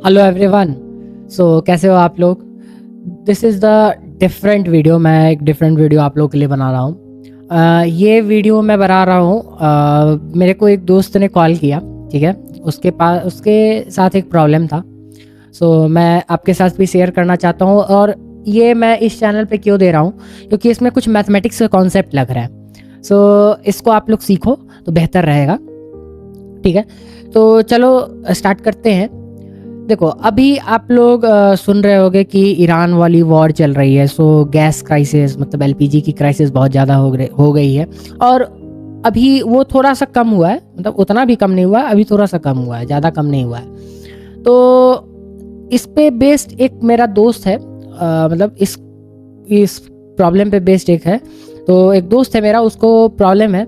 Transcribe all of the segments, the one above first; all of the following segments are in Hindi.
Hello everyone. कैसे हो आप लोग? This is the different video. मैं एक डिफरेंट वीडियो आप लोगों के लिए बना रहा हूँ। ये वीडियो मैं बना रहा हूँ, मेरे को एक दोस्त ने कॉल किया, ठीक है। उसके साथ एक प्रॉब्लम था। मैं आपके साथ भी शेयर करना चाहता हूँ। और ये मैं इस चैनल पे क्यों दे रहा हूँ, क्योंकि इसमें कुछ मैथमेटिक्स का कॉन्सेप्ट लग रहा है। इसको आप लोग सीखो तो बेहतर रहेगा, ठीक है। तो चलो स्टार्ट करते हैं। देखो, अभी आप लोग सुन रहे होंगे कि ईरान वाली वॉर चल रही है। गैस क्राइसिस, मतलब एलपीजी की क्राइसिस बहुत ज़्यादा हो गई है। और अभी वो थोड़ा सा कम हुआ है, मतलब उतना भी कम नहीं हुआ है, अभी थोड़ा सा कम हुआ है, ज़्यादा कम नहीं हुआ है। तो इस पे बेस्ड एक मेरा दोस्त है, मतलब इस प्रॉब्लम पे बेस्ड एक है। तो एक दोस्त है मेरा, उसको प्रॉब्लम है,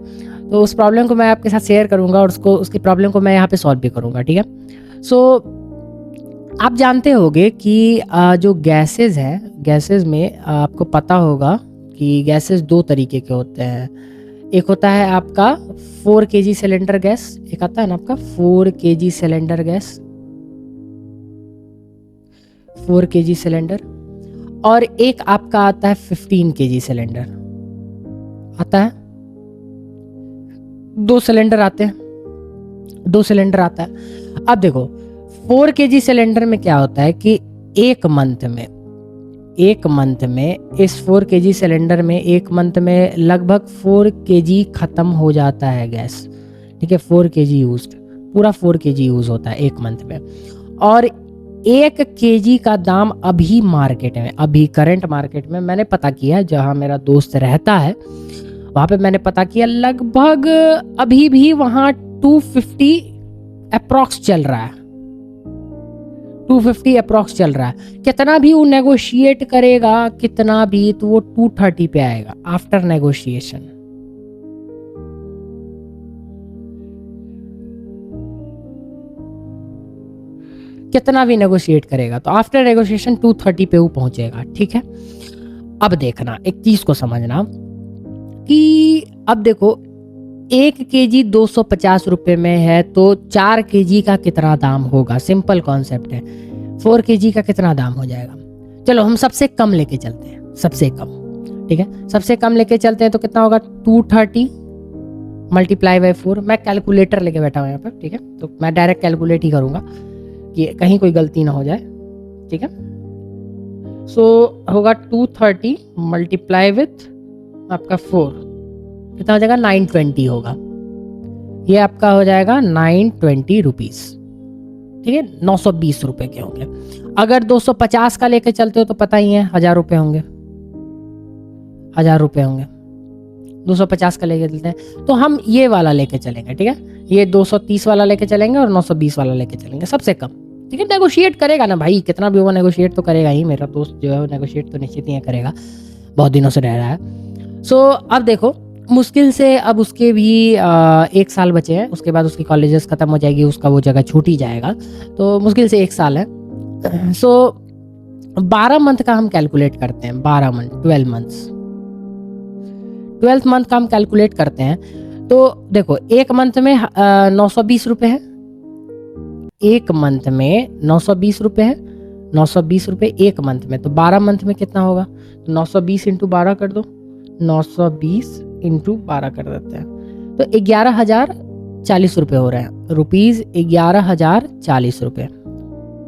तो उस प्रॉब्लम को मैं आपके साथ शेयर करूंगा और उसकी प्रॉब्लम को मैं यहाँ पे सॉल्व भी करूंगा, ठीक है। आप जानते होंगे कि जो गैसेस हैं, गैसेस में आपको पता होगा कि गैसेस दो तरीके के होते हैं। एक होता है आपका 4 kg सिलेंडर गैस, एक आता है ना आपका 4 kg cylinder gas, 4 kg cylinder. और एक आपका आता है 15 kg सिलेंडर, आता है। दो सिलेंडर आते हैं, दो सिलेंडर आता है। अब देखो, 4 kg सिलेंडर में क्या होता है कि एक मंथ में इस 4 kg सिलेंडर में एक मंथ में लगभग 4 kg खत्म हो जाता है गैस, ठीक है। 4 kg यूज्ड, पूरा 4 kg यूज होता है एक मंथ में। और 1 kg का दाम अभी मार्केट में, अभी करंट मार्केट में मैंने पता किया, जहां मेरा दोस्त रहता है वहां पे मैंने पता किया, लगभग अभी भी वहां 250 अप्रॉक्स चल रहा है। 250 अप्रॉक्स चल रहा है। कितना भी वो नेगोशिएट करेगा, कितना भी, तो वो 230 पे आएगा आफ्टर नेगोशिएशन। कितना भी नेगोशिएट करेगा तो आफ्टर नेगोशिएशन 230 पे वो पहुंचेगा, ठीक है। अब देखना, एक चीज को समझना कि अब देखो, 1 kg 250 रुपए में है, तो 4 kg का कितना दाम होगा? सिंपल कॉन्सेप्ट है। 4 kg का कितना दाम हो जाएगा? चलो हम सबसे कम लेके चलते हैं, सबसे कम, ठीक है। सबसे कम लेके चलते हैं तो कितना होगा? 230 मल्टीप्लाई बाई 4। मैं कैलकुलेटर लेके बैठा हूँ यहाँ पर, ठीक है, तो मैं डायरेक्ट कैलकुलेट ही करूंगा कि कहीं कोई गलती ना हो जाए, ठीक है। होगा 230 मल्टीप्लाई विथ आपका 4, कितना हो जाएगा? 920 होगा। ये आपका हो जाएगा 920 रुपीज, ठीक है। 920 रुपए के होंगे। अगर 250 का लेके चलते हो तो पता ही है 1000 रुपए होंगे, 1000 रुपए होंगे। 250 का लेके चलते हैं तो हम ये वाला लेके चलेंगे, ठीक है। ये 230 वाला लेके चलेंगे और 920 वाला लेके चलेंगे, सबसे कम, ठीक है। नेगोशिएट करेगा ना भाई, कितना भी होगा नेगोशिएट तो करेगा ही। मेरा दोस्त जो है नेगोशिएट तो निश्चित ही करेगा, बहुत दिनों से रह रहा है। अब देखो, मुश्किल से अब उसके भी 1 साल बचे हैं, उसके बाद उसकी कॉलेजेस खत्म हो जाएगी, उसका वो जगह छूट ही जाएगा, तो मुश्किल से 1 साल है। 12 मंथ का हम कैलकुलेट करते हैं, 12 मंथ, 12 मंथ्स, 12th मंथ का हम कैलकुलेट करते हैं। तो देखो, एक मंथ में 920 रुपए है, एक मंथ में 920 रुपए है, 920 रुपए एक मंथ में। तो 12 मंथ में कितना होगा? तो 920 इंटू 12 कर दो, 920 इंटू 12 कर देते हैं, तो 11,040 रुपए हो रहे हैं। रुपीज 11,040 रुपए,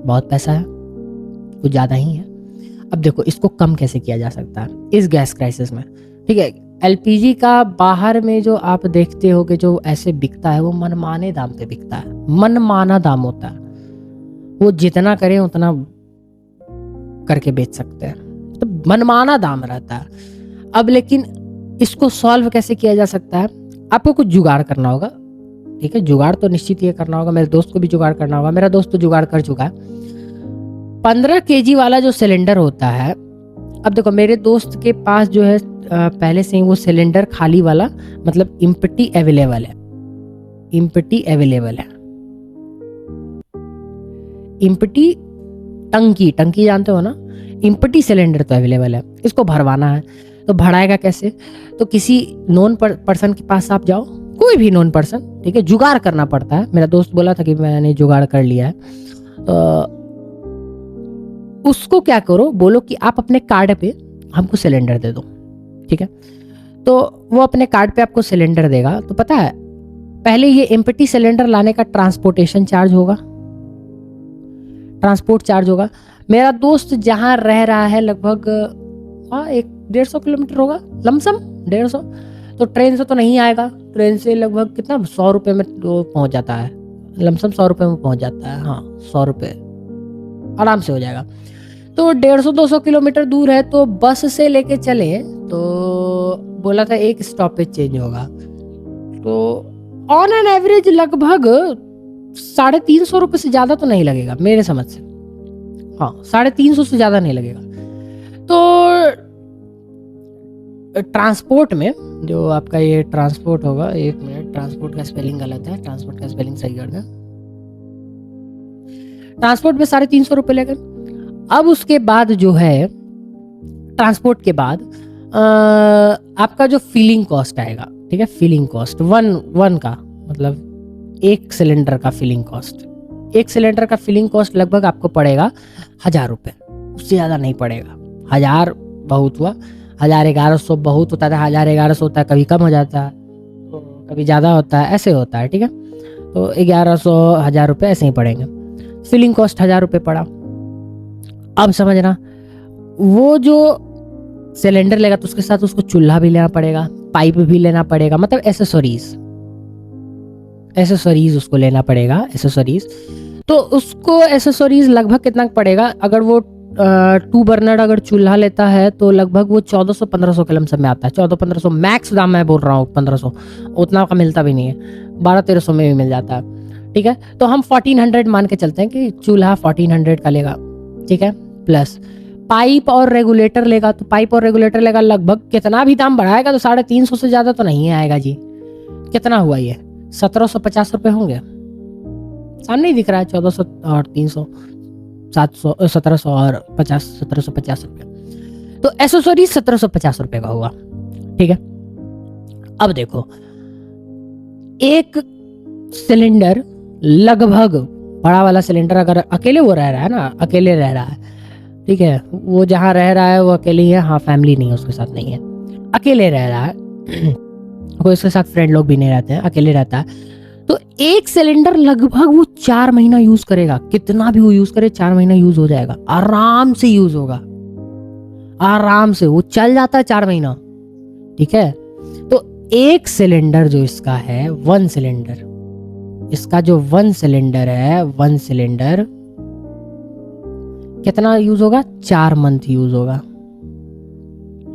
बहुत पैसा है, कुछ ज़्यादा ही है। अब देखो, इसको कम कैसे किया जा सकता है इस गैस क्राइसिस में, ठीक है। एलपीजी का बाहर में जो आप देखते हो कि जो ऐसे बिकता है, वो मनमाने दाम पे बिकता है, मनमाना दाम होता है। वो जितना करें उतना करके बेच सकते हैं, तो मनमाना दाम रहता है। अब लेकिन इसको सॉल्व कैसे किया जा सकता है? आपको कुछ जुगाड़ करना होगा, ठीक है। जुगाड़ तो निश्चित ये करना होगा, मेरे दोस्त को भी जुगाड़ करना होगा। मेरा दोस्त तो जुगाड़ कर चुका है। 15 kg वाला जो सिलेंडर होता है, अब देखो मेरे दोस्त के पास जो है पहले से ही वो सिलेंडर खाली वाला, मतलब इम्पटी अवेलेबल है, इम्पटी अवेलेबल है। इम्पटी टंकी, टंकी जानते हो ना, इम्पटी सिलेंडर तो अवेलेबल है। इसको भरवाना है, तो भराएगा कैसे? तो किसी नॉन पर्सन के पास आप जाओ, कोई भी नॉन पर्सन, ठीक है, जुगाड़ करना पड़ता है। मेरा दोस्त बोला था कि मैंने जुगाड़ कर लिया है। तो उसको क्या करो, बोलो कि आप अपने कार्ड पे हमको सिलेंडर दे दो, ठीक है। तो वो अपने कार्ड पे आपको सिलेंडर देगा। तो पता है, पहले ये एम्प्टी सिलेंडर लाने का ट्रांसपोर्टेशन चार्ज होगा, ट्रांसपोर्ट चार्ज होगा। मेरा दोस्त जहाँ रह रहा है लगभग 150 किलोमीटर होगा, लमसम 150। तो ट्रेन से तो नहीं आएगा, ट्रेन से लगभग कितना 100 रुपये में तो पहुंच जाता है, लमसम 100 रुपये में पहुंच जाता है। हाँ 100 रुपये आराम से हो जाएगा। तो 150-200 किलोमीटर दूर है, तो बस से लेके चले तो बोला था एक स्टॉपेज चेंज होगा, तो ऑन एन एवरेज लगभग 350 रुपये से ज़्यादा तो नहीं लगेगा मेरे समझ से। हाँ 350 से ज़्यादा नहीं लगेगा। तो ट्रांसपोर्ट में जो आपका ये ट्रांसपोर्ट होगा, 1 मिनट, ट्रांसपोर्ट का स्पेलिंग गलत है, ट्रांसपोर्ट का स्पेलिंग सही कर दें। ट्रांसपोर्ट में 350 रुपये लेकर, अब उसके बाद जो है ट्रांसपोर्ट के बाद आपका जो फिलिंग कॉस्ट आएगा, ठीक है, फिलिंग कॉस्ट वन का मतलब एक सिलेंडर का फिलिंग कॉस्ट, एक सिलेंडर का फिलिंग कॉस्ट लगभग आपको पड़ेगा 1000 रुपये, उससे ज़्यादा नहीं पड़ेगा। 1000 बहुत हुआ, 1100 बहुत होता है, 1100 होता है, कभी कम हो जाता है, तो कभी ज़्यादा होता है, ऐसे होता है, ठीक है। तो 1100 1000 रुपये ऐसे ही पड़ेंगे। फिलिंग कॉस्ट 1000 रुपये पड़ा। अब समझना, वो जो सिलेंडर लेगा तो उसके साथ उसको चूल्हा भी लेना पड़ेगा, पाइप भी लेना पड़ेगा, मतलब एसेसरीज उसको लेना पड़ेगा, एसेसरीज। तो उसको एसेसरीज लगभग कितना पड़ेगा, अगर वो 2 बर्नर अगर चूल्हा लेता है तो लगभग वो 1400-1500 के लमसम में आता है। 1400-1500 मैक्स दाम मैं बोल रहा हूँ, 1500 उतना का मिलता भी नहीं है, 1200-1300 में भी मिल जाता है, ठीक है। तो हम 1400 मान के चलते हैं कि चूल्हा 1400 का लेगा, ठीक है। प्लस पाइप और रेगुलेटर लेगा, तो पाइप और रेगुलेटर लेगा लगभग, कितना भी दाम बढ़ाएगा तो 350 से ज़्यादा तो नहीं आएगा जी। कितना हुआ ये, 1750 रुपये होंगे, सामने ही दिख रहा है, 1400 और 300, 700, 1700 और 50, 1750 रुपये। तो एसेसरीज 1750 रुपये का हुआ, ठीक है। अब देखो, एक सिलेंडर लगभग, बड़ा वाला सिलेंडर अगर अकेले वो रह रहा है ना, अकेले रह रहा है, ठीक है, वो जहाँ रह रहा है वो अकेले ही है, हाँ फैमिली नहीं है उसके साथ, नहीं है, अकेले रह रहा है कोई उसके साथ फ्रेंड लोग भी नहीं रहते हैं, अकेले रहता है। तो एक सिलेंडर लगभग वो 4 महीना यूज करेगा, कितना भी वो यूज करे 4 महीना यूज हो जाएगा, आराम से यूज होगा, आराम से वो चल जाता है 4 महीना, ठीक है। तो एक सिलेंडर जो इसका है, 1 सिलेंडर, इसका जो 1 सिलेंडर है, 1 सिलेंडर कितना यूज होगा, 4 मंथ यूज होगा,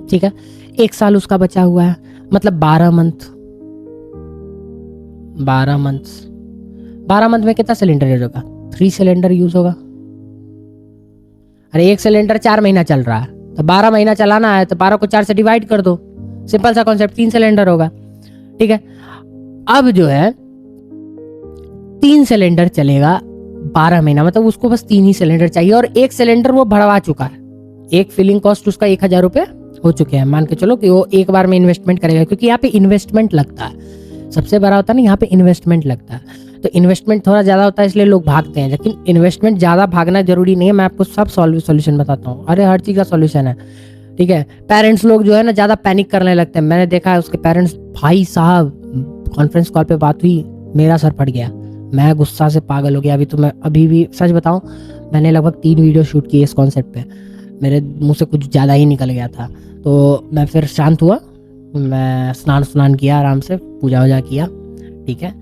ठीक है। 1 साल उसका बचा हुआ है, मतलब 12 मंथ, 12 मंथ में कितना सिलेंडर यूज होगा, 3 सिलेंडर यूज होगा। अरे एक सिलेंडर 4 महीना चल रहा है, तो 12 महीना चलाना है, तो 12 को 4 से डिवाइड कर दो, सिंपल सा कॉन्सेप्ट, 3 सिलेंडर होगा, ठीक है। अब जो है 3 सिलेंडर चलेगा 12 महीना, मतलब उसको बस 3 ही सिलेंडर चाहिए, और एक सिलेंडर वो भरवा चुका है, एक फिलिंग कॉस्ट उसका 1000 रुपये हो चुके हैं। मान के चलो कि वो एक बार में इन्वेस्टमेंट करेगा, क्योंकि यहाँ पे इन्वेस्टमेंट लगता है, सबसे बड़ा होता है ना यहाँ पे इन्वेस्टमेंट लगता है। तो इन्वेस्टमेंट थोड़ा ज़्यादा होता है, इसलिए लोग भागते हैं, लेकिन इन्वेस्टमेंट ज़्यादा भागना जरूरी नहीं है। मैं आपको सब सॉल्यूशन बताता हूँ, अरे हर चीज़ का सॉल्यूशन है, ठीक है। पेरेंट्स लोग जो है ना ज़्यादा पैनिक करने लगते हैं, मैंने देखा है उसके पेरेंट्स, भाई साहब कॉन्फ्रेंस कॉल पे बात हुई, मेरा सर फट गया, मैं गुस्सा से पागल हो गया। अभी तो मैं अभी भी सच बताऊं, मैंने लगभग 3 वीडियो शूट किए इस कॉन्सेप्ट पे, मेरे मुंह से कुछ ज़्यादा ही निकल गया था। तो मैं फिर शांत हुआ, मैं स्नान किया, आराम से पूजा वूजा किया, ठीक है।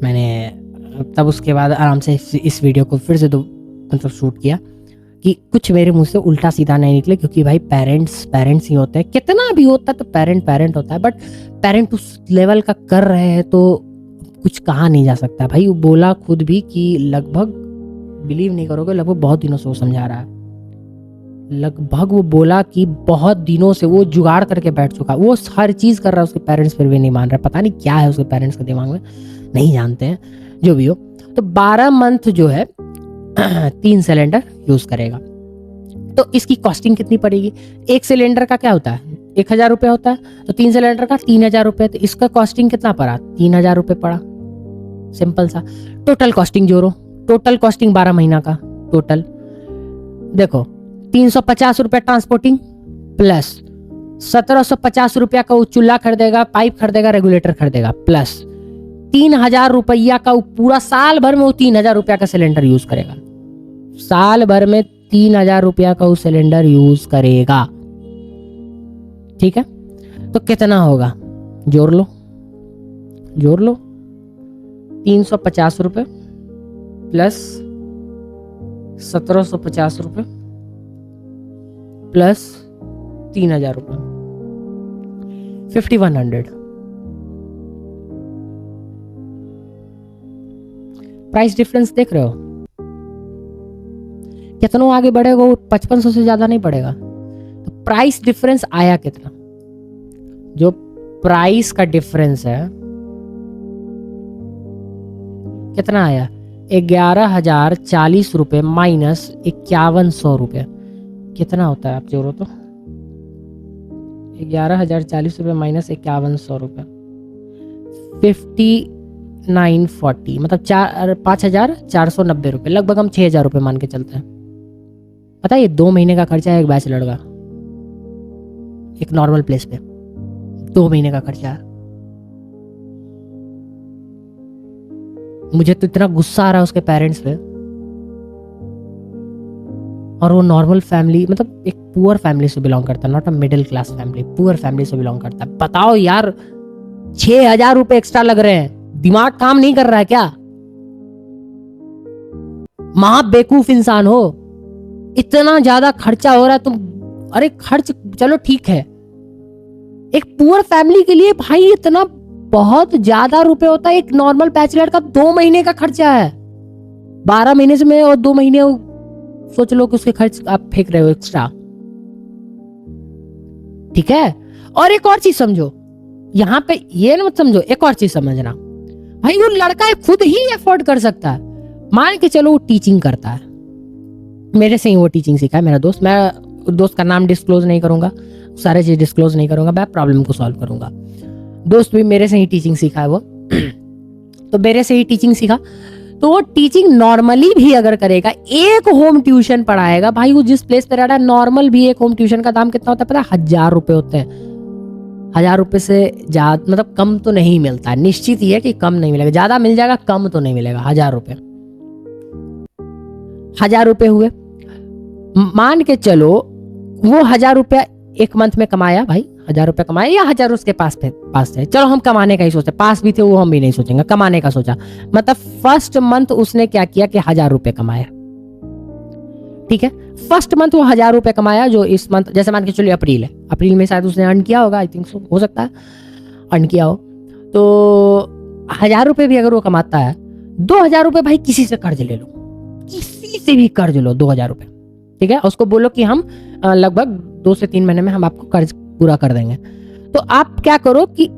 मैंने तब उसके बाद आराम से इस वीडियो को फिर से मतलब शूट किया कि कुछ मेरे मुंह से उल्टा सीधा नहीं निकले, क्योंकि भाई पेरेंट्स ही होते हैं, कितना भी होता है तो पेरेंट होता है, बट पेरेंट उस लेवल का कर रहे हैं तो कुछ कहा नहीं जा सकता भाई। वो बोला खुद भी कि लगभग, बिलीव नहीं करोगे, लगभग बहुत दिनों से वो समझा रहा है, लगभग वो बोला कि बहुत दिनों से वो जुगाड़ करके बैठ चुका, वो हर चीज़ कर रहा है, उसके पेरेंट्स फिर भी नहीं मान रहे, पता नहीं क्या है उसके पेरेंट्स के दिमाग में, नहीं जानते हैं, जो भी हो। तो 12 मंथ जो है 3 सिलेंडर यूज करेगा, तो इसकी कॉस्टिंग कितनी पड़ेगी, एक सिलेंडर का क्या होता है 1000 रुपये होता है, तो 3 सिलेंडर का 3000 रुपये, तो इसका कॉस्टिंग कितना पड़ा, 3000 रुपये पड़ा, सिंपल सा। टोटल कॉस्टिंग जोड़ो, टोटल कॉस्टिंग 12 महीना का टोटल, देखो 350 रुपया ट्रांसपोर्टिंग प्लस 1750 रुपया का वो चूल्हा खरीदेगा, पाइप खरीदेगा, रेगुलेटर खरीदेगा, प्लस 3000 रुपया का वो पूरा साल भर में वो 3000 रुपया का सिलेंडर यूज करेगा। साल भर में 3000 रुपया का वो सिलेंडर यूज करेगा। ठीक है, तो कितना होगा? जोड़ लो 350 रुपये प्लस 1750 रुपये प्लस 3000 रुपये 5100। प्राइस डिफरेंस देख रहे हो? कितना आगे बढ़ेगा वो? 5500 से ज्यादा नहीं बढ़ेगा। तो प्राइस डिफरेंस आया कितना? जो प्राइस का डिफरेंस है कितना आया? 11,040 रुपये माइनस 5100 रुपये कितना होता है? आप जोड़ो तो 11,040 रुपये माइनस 5100 रुपये 5940, मतलब 5,490 रुपये, लगभग हम 6,000 रुपये मान के चलते हैं। पता है ये 2 महीने का खर्चा है एक बैचलर का, एक नॉर्मल प्लेस पे 2 महीने का खर्चा है। मुझे तो इतना गुस्सा आ रहा है उसके पेरेंट्स पे, और वो नॉर्मल फैमिली, मतलब एक पुअर फैमिली से बिलोंग करता है, not a middle class family, poor family से बिलोंग करता है। बताओ यार, 6,000 रुपए एक्स्ट्रा लग रहे हैं, दिमाग काम नहीं कर रहा है क्या? महा बेवकूफ इंसान हो, इतना ज्यादा खर्चा हो रहा है तुम। अरे खर्च चलो ठीक है, एक पुअर फैमिली के लिए भाई इतना बहुत ज्यादा रुपए होता है। एक नॉर्मल बैचलर का 2 महीने का खर्चा है, 12 महीने से में, और 2 महीने सोच लो कि उसके खर्च आप फेंक रहे हो एक्स्ट्रा। ठीक है, और एक और चीज समझो यहां पे, ये मत समझो, एक और चीज समझना भाई, वो लड़का खुद ही एफोर्ड कर सकता है। मान के चलो वो टीचिंग करता है, मेरे से ही वो टीचिंग सीखा है मेरा दोस्त। मैं दोस्त का नाम डिस्क्लोज नहीं करूंगा, सारे चीज डिस्क्लोज नहीं करूंगा, मैं प्रॉब्लम को सॉल्व करूंगा। दोस्त भी मेरे से ही टीचिंग सीखा है वो तो मेरे से ही टीचिंग सीखा, तो वो टीचिंग नॉर्मली भी अगर करेगा, एक होम ट्यूशन पढ़ाएगा भाई, वो जिस प्लेस पे रह रहा है, नॉर्मल भी एक होम ट्यूशन का दाम कितना होता है पता है? 1000 रुपए होते हैं। 1000 रुपए से ज्यादा, मतलब कम तो नहीं मिलता है, निश्चित ही है कि कम नहीं मिलेगा, ज्यादा मिल जाएगा, कम तो नहीं मिलेगा। 1000 रुपए, 1000 रुपए हुए, मान के चलो वो 1000 रुपया एक मंथ में कमाया भाई, 1000 रुपया कमाया, या 1000 उसके पास है, चलो हम कमाने का ही सोचते, पास भी थे वो हम भी नहीं सोचेंगे, कमाने का सोचा। मतलब फर्स्ट मंथ उसने क्या किया कि 1000 रुपये कमाया। ठीक है, फर्स्ट मंथ वो 1000 रुपये कमाया, जो इस मंथ जैसे मान के चलिए अप्रैल है, अप्रैल में शायद उसने अर्न किया होगा, आई थिंक सो, हो सकता है अर्न किया हो। तो 1000 रुपये भी अगर वो कमाता है, 2000 रुपये भाई किसी से कर्ज ले लो, किसी से भी कर्ज लो 2000 रुपये। ठीक है, उसको बोलो कि हम लगभग 2 से 3 महीने में हम आपको कर्ज पूरा कर देंगे। तो आप क्या करो कि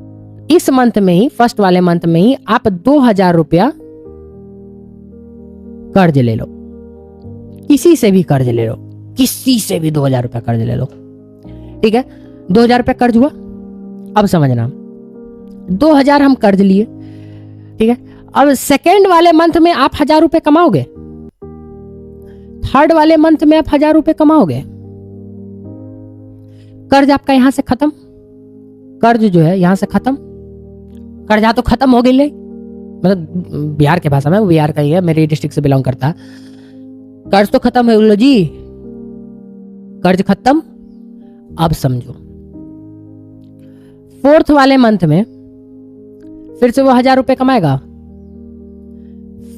इस मंथ में ही, फर्स्ट वाले मंथ में ही आप 2000 रुपया कर्ज ले लो, किसी से भी कर्ज ले लो, किसी से भी 2000 रुपया कर्ज ले लो। ठीक है, 2000 रुपया कर्ज हुआ। अब समझना, 2000 हम कर्ज लिए, ठीक है। अब सेकेंड वाले मंथ में आप 1000 रुपये कमाओगे, थर्ड वाले मंथ में आप 1000 रुपये कमाओगे, कर्ज आपका यहां से खत्म, कर्ज जो है यहां से खत्म, कर्जा तो खत्म हो गई ले, मतलब बिहार के भाषा में, वो बिहार का ही है, मेरे डिस्ट्रिक्ट से बिलोंग करता है। कर्ज तो खत्म हो गया जी, कर्ज खत्म। अब समझो फोर्थ वाले मंथ में फिर से वो 1000 रुपये कमाएगा,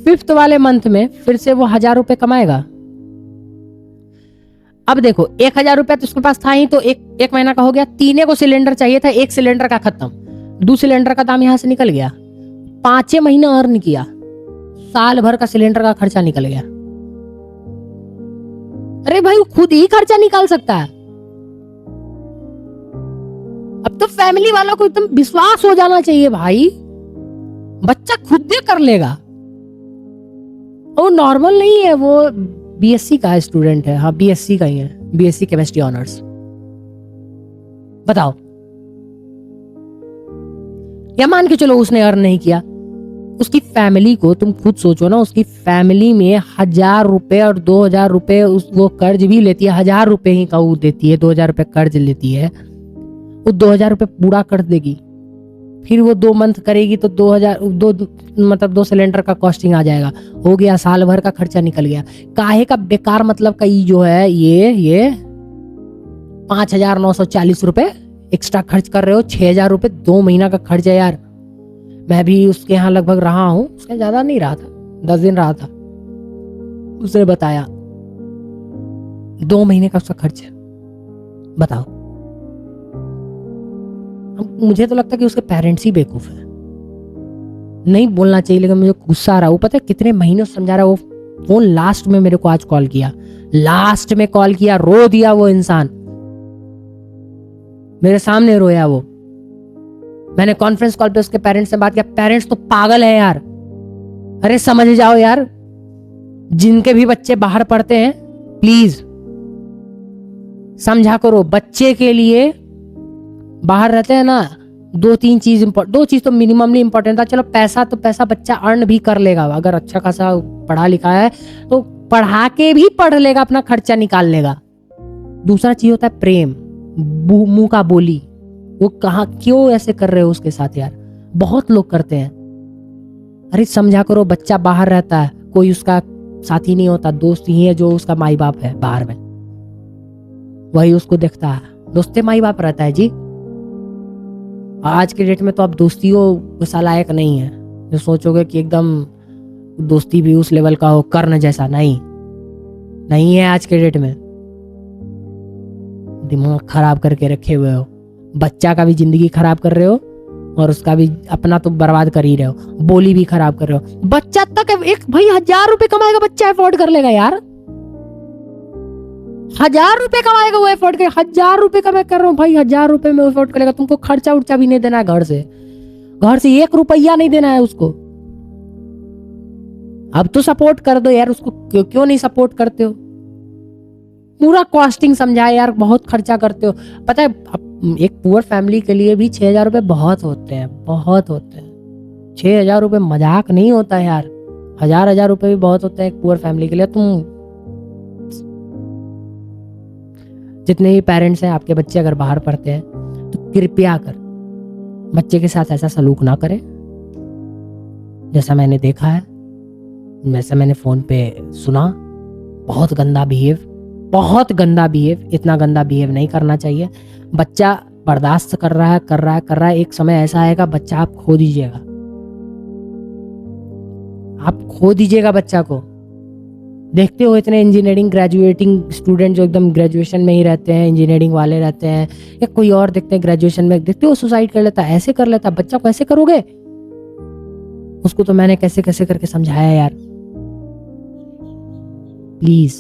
फिफ्थ वाले मंथ में फिर से वो 1000 रुपये कमाएगा। अब देखो 1000 रुपया तो उसके पास था ही, तो एक महीना का हो गया, 3 को सिलेंडर चाहिए था, 1 सिलेंडर का खत्म, 2 सिलेंडर का दाम यहां से निकल गया, 5 महीना अर्न किया, साल भर का सिलेंडर का खर्चा निकल गया। अरे भाई वो खुद ही खर्चा निकाल सकता है। अब तो फैमिली वालों को एकदम विश्वास हो जाना चाहिए भाई, बच्चा खुद ही कर लेगा। वो नॉर्मल नहीं है, वो बीएससी का स्टूडेंट है, हाँ बीएससी का ही है, बीएससी केमिस्ट्री ऑनर्स। बताओ, या मान के चलो उसने अर्न नहीं किया, उसकी फैमिली को तुम खुद सोचो ना, उसकी फैमिली में 1,000 रुपए और 2,000 रुपए वो कर्ज भी लेती है, 1,000 रुपए ही का वो देती है, 2,000 रुपए कर्ज लेती है, वो 2,000 रुपए पूरा कर देगी। फिर वो 2 मंथ करेगी तो 2 सिलेंडर का कॉस्टिंग आ जाएगा, हो गया, साल भर का खर्चा निकल गया। काहे का बेकार मतलब का ये जो है ये 5,940 रुपए एक्स्ट्रा खर्च कर रहे हो। 6,000 रुपए 2 महीना का खर्च है यार। मैं भी उसके यहाँ लगभग रहा हूँ, उसके ज्यादा नहीं रहा था, 10 दिन रहा था। उसने बताया 2 महीने का उसका खर्च है, बताओ। मुझे तो लगता है कि उसके पेरेंट्स ही बेवकूफ है, नहीं बोलना चाहिए, लेकिन मुझे गुस्सा आ रहा है। वो पता है कितने महीनों से समझा रहा है। वो फोन लास्ट में मेरे को आज कॉल किया, लास्ट में कॉल किया, रो दिया वो इंसान, मेरे सामने रोया वो। मैंने कॉन्फ्रेंस कॉल पे उसके पेरेंट्स से बात किया। पेरेंट्स तो पागल है यार, अरे समझ जाओ यार, जिनके भी बच्चे बाहर पढ़ते हैं प्लीज समझा करो। बच्चे के लिए बाहर रहते हैं ना, 2-3 चीज, 2 चीज तो मिनिममली इंपॉर्टेंट था। चलो पैसा तो पैसा बच्चा अर्न भी कर लेगा, अगर अच्छा खासा पढ़ा लिखा है तो पढ़ा के भी पढ़ लेगा, अपना खर्चा निकाल लेगा। दूसरा चीज होता है प्रेम, मुंह का बोली। वो कहा क्यों ऐसे कर रहे हो उसके साथ यार, बहुत लोग करते हैं। अरे समझा करो, बच्चा बाहर रहता है, कोई उसका साथी नहीं होता, दोस्त ही है जो उसका माई बाप है बाहर में, वही उसको देखता है। दोस्ते माई बाप रहता है जी। आज के डेट में तो अब दोस्तियों वैसा लायक नहीं है जो सोचोगे कि एकदम दोस्ती भी उस लेवल का हो, कर्ण जैसा। नहीं है आज के डेट में। दिमाग खराब करके रखे हुए हो, बच्चा का भी जिंदगी खराब कर रहे हो और उसका भी अपना तो बर्बाद कर ही रहे हो, बोली भी खराब कर रहे हो। बच्चा तक एक भाई 1,000 रुपए कमाएगा, बच्चा अफोर्ड कर लेगा यार। 1,000 रुपए कमाएगा वो, अफोर्ड कर। 1,000 रुपए का मैं कर रहा हूँ भाई, 1,000 रुपए में अफोर्ड करेगा। तुमको खर्चा उर्चा भी नहीं देना है, घर से 1 रुपया नहीं देना है उसको। अब तो सपोर्ट कर दो यार उसको, क्यों नहीं सपोर्ट करते हो? पूरा कॉस्टिंग समझाए यार, बहुत खर्चा करते हो। पता है एक पुअर फैमिली के लिए भी 6,000 रुपए बहुत होते हैं, बहुत होते हैं। 6,000 रुपए मजाक नहीं होता है यार, 1,000 रुपए भी बहुत होते हैं एक पुअर फैमिली के लिए। तुम जितने भी पेरेंट्स हैं, आपके बच्चे अगर बाहर पढ़ते हैं तो कृपया कर बच्चे के साथ ऐसा सलूक ना करें जैसा मैंने देखा है, वैसा मैंने फोन पे सुना। बहुत गंदा बिहेव, बहुत गंदा बिहेव। इतना गंदा बिहेव नहीं करना चाहिए। बच्चा बर्दाश्त कर रहा है। एक समय ऐसा आएगा बच्चा आप खो दीजिएगा, आप खो दीजिएगा बच्चा को। देखते हो इतने इंजीनियरिंग ग्रेजुएटिंग स्टूडेंट जो एकदम ग्रेजुएशन में ही रहते हैं, इंजीनियरिंग वाले रहते हैं, या कोई और देखते हैं ग्रेजुएशन में, देखते हो सुसाइड कर लेता है, ऐसे कर लेता है। बच्चा को ऐसे करोगे? उसको तो मैंने कैसे कैसे करके समझाया यार। प्लीज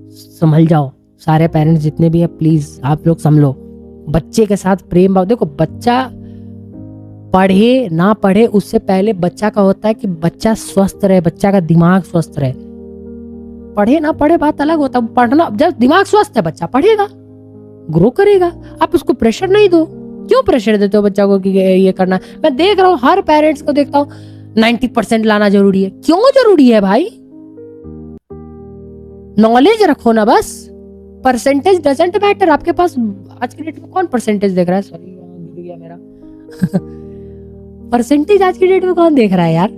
संभल जाओ, सारे पेरेंट्स जितने भी हैं, प्लीज आप लोग संभलो। बच्चे के साथ प्रेम भाव। देखो बच्चा पढ़े ना पढ़े उससे पहले बच्चा का होता है कि बच्चा स्वस्थ रहे, बच्चा का दिमाग स्वस्थ रहे। पढ़े ना पढ़े बात अलग होता है, पढ़ना, जब दिमाग स्वस्थ है बच्चा पढ़ेगा, ग्रो करेगा। आप उसको प्रेशर नहीं दो। क्यों प्रेशर देते हो बच्चा को कि ये करना? मैं देख रहा हूँ हर पेरेंट्स को देखता हूँ 90% लाना जरूरी है। क्यों जरूरी है भाई? नॉलेज रखो ना बस, परसेंटेज डजंट मैटर। आपके पास आज के डेट में कौन परसेंटेज देख रहा है? सॉरी गिर गया मेरा परसेंटेज आज की डेट में कौन देख रहा है यार?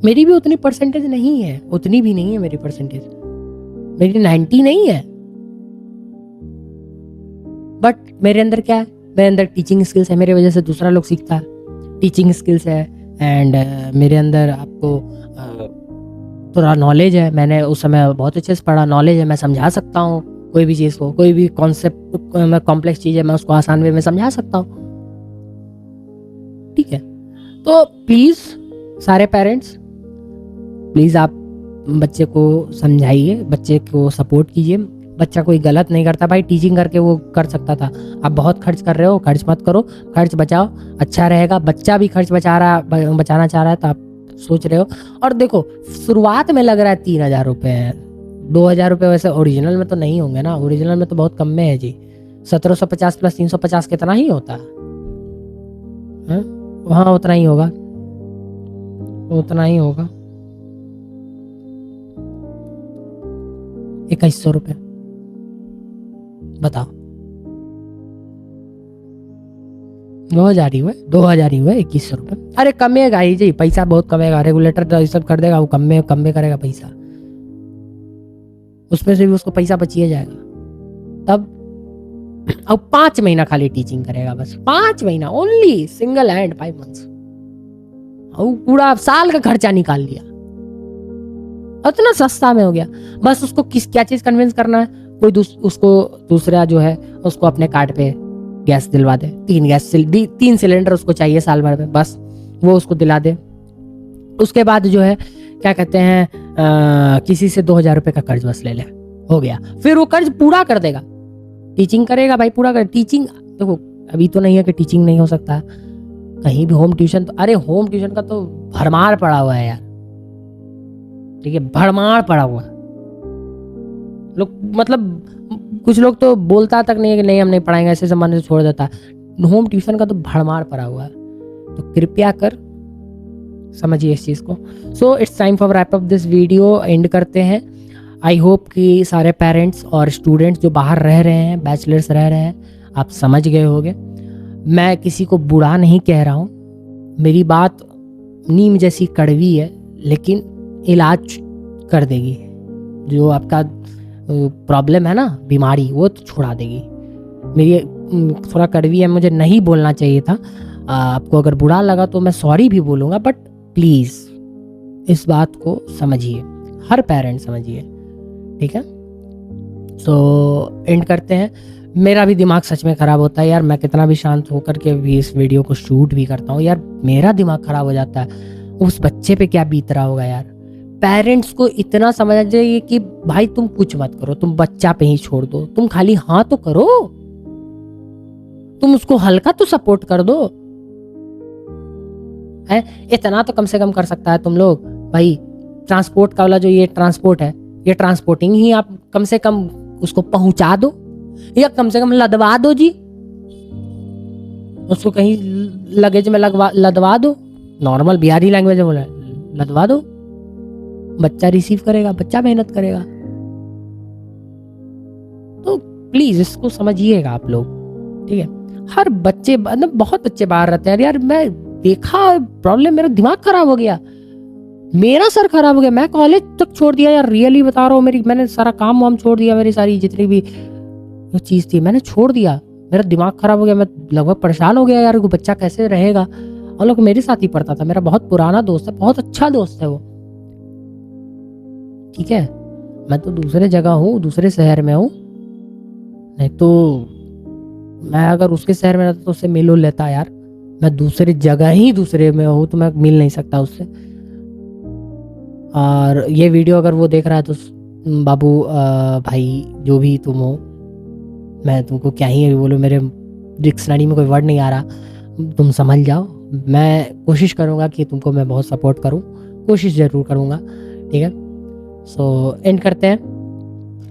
मेरी भी उतनी परसेंटेज नहीं है, उतनी भी नहीं है मेरी परसेंटेज, मेरी 90 नहीं है। बट मेरे अंदर क्या है? मेरे अंदर टीचिंग स्किल्स है, मेरे वजह से दूसरा लोग सीखता है। टीचिंग स्किल्स है एंड मेरे अंदर आपको थोड़ा नॉलेज है। मैंने उस समय बहुत अच्छे से पढ़ा, नॉलेज है, मैं समझा सकता हूँ कोई भी चीज़ को, कोई भी कॉन्सेप्ट कॉम्प्लेक्स चीज़ है मैं उसको आसान वे में समझा सकता हूँ। ठीक है, तो प्लीज़ सारे पेरेंट्स प्लीज़ आप बच्चे को समझाइए, बच्चे को सपोर्ट कीजिए। बच्चा कोई गलत नहीं करता भाई, टीचिंग करके वो कर सकता था। आप बहुत खर्च कर रहे हो, खर्च मत करो, खर्च बचाओ, अच्छा रहेगा। बच्चा भी खर्च बचाना चाह रहा है तो आप सोच रहे हो। और देखो शुरुआत में लग रहा है 3,000 रुपये है, 2,000 रुपये वैसे ओरिजिनल में तो नहीं होंगे ना, ओरिजिनल में तो बहुत कम में है जी। 1,750 प्लस 350 कितना ही होता है? हाँ उतना ही होगा, उतना ही होगा, 2100 रुपये। बताओ, 2000 ही हुए, 2000 ही हुए, 2100 रुपये। अरे कमेगा ही जी, पैसा बहुत कमेगा, रेगुलेटर तो ये सब कर देगा, वो कम में करेगा पैसा, उसमें से भी उसको पैसा बचिए जाएगा। तब अब 5 महीना खाली टीचिंग करेगा, बस 5 महीना ओनली, सिंगल हैंड 5 मंथ्स, और पूरा साल का खर्चा निकाल लिया, इतना सस्ता में हो गया। बस उसको क्या चीज कन्विंस करना है, कोई उसको दूसरा जो है उसको अपने कार्ड पे गैस दिलवा दे, 3 सिलेंडर उसको चाहिए साल भर में, बस वो उसको दिला दे। उसके बाद जो है क्या कहते हैं, किसी से 2000 रुपए का कर्ज बस ले ले, हो गया, फिर वो कर्ज पूरा कर देगा, टीचिंग करेगा भाई, पूरा कर। टीचिंग देखो अभी तो नहीं है कि टीचिंग नहीं हो सकता है, कहीं भी होम ट्यूशन तो, अरे होम ट्यूशन का तो भरमार पड़ा हुआ है यार, ठीक है, भरमार पड़ा हुआ है। लोग मतलब कुछ लोग तो बोलता तक नहीं है कि नहीं हम नहीं पढ़ाएंगे, ऐसे जमाने से छोड़ देता है। होम ट्यूशन का तो भरमार पड़ा हुआ है, तो कृपया कर समझिए इस चीज़ को। So it's time for wrap up this video, and करते हैं। आई होप कि सारे पेरेंट्स और स्टूडेंट्स जो बाहर रह रहे हैं, बैचलर्स रह रहे हैं, आप समझ गए होंगे। मैं किसी को बुरा नहीं कह रहा हूँ, मेरी बात नीम जैसी कड़वी है, लेकिन इलाज कर देगी। जो आपका प्रॉब्लम है ना, बीमारी, वो तो छुड़ा देगी। मेरी थोड़ा कड़वी है, मुझे नहीं बोलना चाहिए था। आपको अगर बुरा लगा तो मैं सॉरी भी बोलूँगा, बट प्लीज़ इस बात को समझिए, हर पेरेंट समझिए, ठीक है। सो एंड करते हैं। मेरा भी दिमाग सच में ख़राब होता है यार, मैं कितना भी शांत होकर के भी इस वीडियो को शूट भी करता हूँ यार, मेरा दिमाग ख़राब हो जाता है। उस बच्चे पे क्या बीत रहा होगा यार। पेरेंट्स को इतना समझना चाहिए कि भाई तुम कुछ मत करो, तुम बच्चा पे ही छोड़ दो, तुम खाली हाँ तो करो, तुम उसको हल्का तो सपोर्ट कर दो, है इतना तो कम से कम कर सकता है तुम लोग भाई। ट्रांसपोर्ट का वाला जो ये ट्रांसपोर्ट है, ये ट्रांसपोर्टिंग ही आप कम से कम उसको पहुंचा दो, या कम से कम लदवा दो जी, उसको कहीं लगेज में लदवा दो, नॉर्मल बिहारी लैंग्वेज में बोला, लदवा दो, बच्चा रिसीव करेगा, बच्चा मेहनत करेगा। तो प्लीज इसको समझिएगा आप लोग, ठीक है। हर बच्चे मतलब बहुत बच्चे बाहर रहते हैं यार, मैं देखा प्रॉब्लम, मेरा दिमाग खराब हो गया, मेरा सर खराब हो गया, मैं कॉलेज तक छोड़ दिया यार, रियली बता रहा हूँ। मैंने सारा काम वाम छोड़ दिया, मेरी सारी जितनी भी चीज थी मैंने छोड़ दिया, मेरा दिमाग खराब हो गया, मैं लगभग परेशान हो गया यार, वो बच्चा कैसे रहेगा। और लोग मेरे साथ ही पढ़ता था, मेरा बहुत पुराना दोस्त है, बहुत अच्छा दोस्त है वो, ठीक है। मैं तो दूसरे जगह हूँ, दूसरे शहर में हूँ, नहीं तो मैं अगर उसके शहर में रहता तो उससे मिल लेता यार, मैं दूसरी जगह ही दूसरे में हूँ, तो मैं मिल नहीं सकता उससे। और ये वीडियो अगर वो देख रहा है तो बाबू भाई जो भी तुम हो, मैं तुमको क्या ही बोलूँ, मेरे डिक्शनरी में कोई वर्ड नहीं आ रहा, तुम समझ जाओ। मैं कोशिश करूँगा कि तुमको मैं बहुत सपोर्ट करूँ, कोशिश ज़रूर करूँगा, ठीक है। सो एंड करते हैं,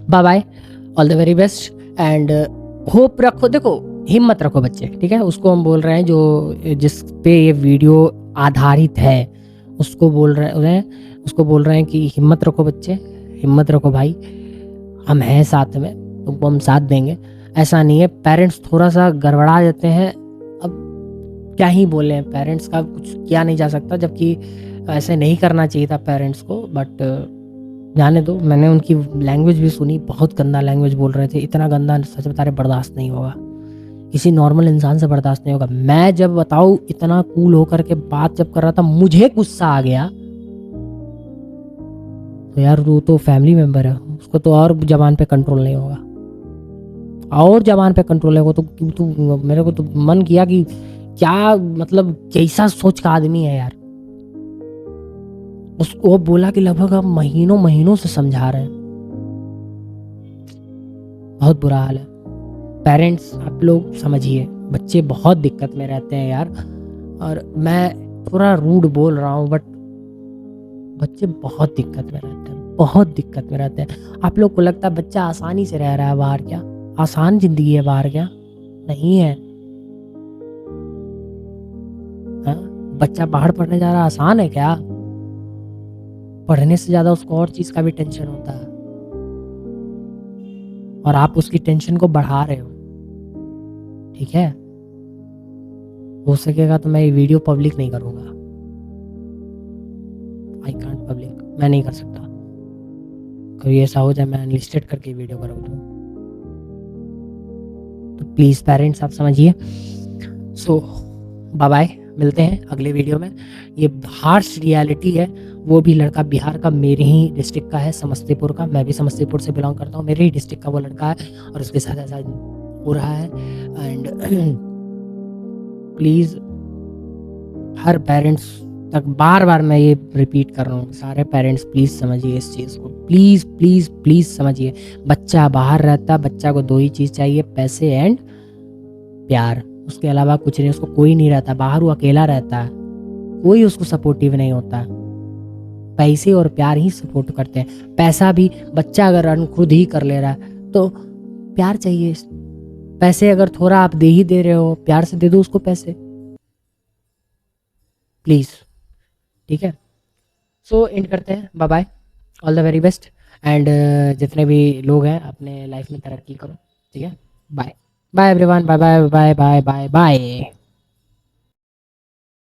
bye bye, all the very best and hope रखो। देखो हिम्मत रखो बच्चे, ठीक है, उसको हम बोल रहे हैं जो जिस पे ये वीडियो आधारित है, उसको बोल रहे हैं, उसको बोल रहे हैं कि हिम्मत रखो बच्चे, हिम्मत रखो भाई, हम हैं साथ में, तुमको हम साथ देंगे। ऐसा नहीं है, पेरेंट्स थोड़ा सा गड़बड़ा देते हैं, अब क्या ही बोले, पेरेंट्स का कुछ किया नहीं जा सकता, जबकि ऐसे नहीं करना चाहिए था पेरेंट्स को, बट जाने दो। मैंने उनकी लैंग्वेज भी सुनी, बहुत गंदा लैंग्वेज बोल रहे थे, इतना गंदा सच बता रहे बर्दाश्त नहीं होगा, किसी नॉर्मल इंसान से बर्दाश्त नहीं होगा। मैं जब बताऊँ इतना कूल होकर के बात जब कर रहा था, मुझे गुस्सा आ गया, तो यार वो तो फैमिली मेंबर है, उसको तो और जबान पे कंट्रोल नहीं होगा, और जबान पे कंट्रोल है वो तो मेरे को तो मन किया कि क्या मतलब कैसा सोच का आदमी है यार। उसको बोला कि लगभग हम महीनों महीनों से समझा रहे हैं, बहुत बुरा हाल है। पेरेंट्स आप लोग समझिए, बच्चे बहुत दिक्कत में रहते हैं यार, और मैं थोड़ा रूड बोल रहा हूँ, बट बच्चे बहुत दिक्कत में रहते हैं, बहुत दिक्कत में रहते हैं। आप लोग को लगता है बच्चा आसानी से रह रहा है बाहर, क्या आसान जिंदगी है बाहर, क्या नहीं है, हाँ? बच्चा बाहर पढ़ने जा रहा आसान है क्या? पढ़ने से ज़्यादा उसको और चीज़ का भी टेंशन होता है, और आप उसकी टेंशन को बढ़ा रहे हो। ठीक है, हो सकेगा तो मैं ये वीडियो पब्लिक नहीं करूँगा। आई कांट पब्लिक, मैं नहीं कर सकता। कभी ऐसा हो जाए मैं अनलिस्टेड करके वीडियो करूँ तो प्लीज़ पेरेंट्स आप समझिए। सो बाय बाय, मिलते हैं अगले वीडियो में। ये हार्श रियलिटी है, वो भी लड़का बिहार का, मेरे ही डिस्ट्रिक्ट का है, समस्तीपुर का। मैं भी समस्तीपुर से बिलोंग करता हूँ, मेरे ही डिस्ट्रिक्ट का वो लड़का है और उसके साथ ऐसा हो रहा है। एंड प्लीज़ हर पेरेंट्स तक बार बार मैं ये रिपीट कर रहा हूँ, सारे पेरेंट्स प्लीज़ समझिए इस चीज़ को, प्लीज़ प्लीज़ प्लीज़ समझिए। बच्चा बाहर रहता, बच्चा को 2 ही चीज़ चाहिए, पैसे एंड प्यार, उसके अलावा कुछ नहीं। उसको कोई नहीं रहता बाहर, वो अकेला रहता है, कोई उसको सपोर्टिव नहीं होता। पैसे और प्यार ही सपोर्ट करते हैं। पैसा भी बच्चा अगर अर्न खुद ही कर ले रहा है तो प्यार चाहिए। पैसे अगर थोड़ा आप दे ही दे रहे हो, प्यार से दे दो उसको पैसे, प्लीज़। ठीक है, सो एंड करते हैं। Bye bye, all the very best. And जितने भी लोग हैं अपने लाइफ में तरक्की करो। ठीक है, bye bye everyone, bye bye bye bye bye bye.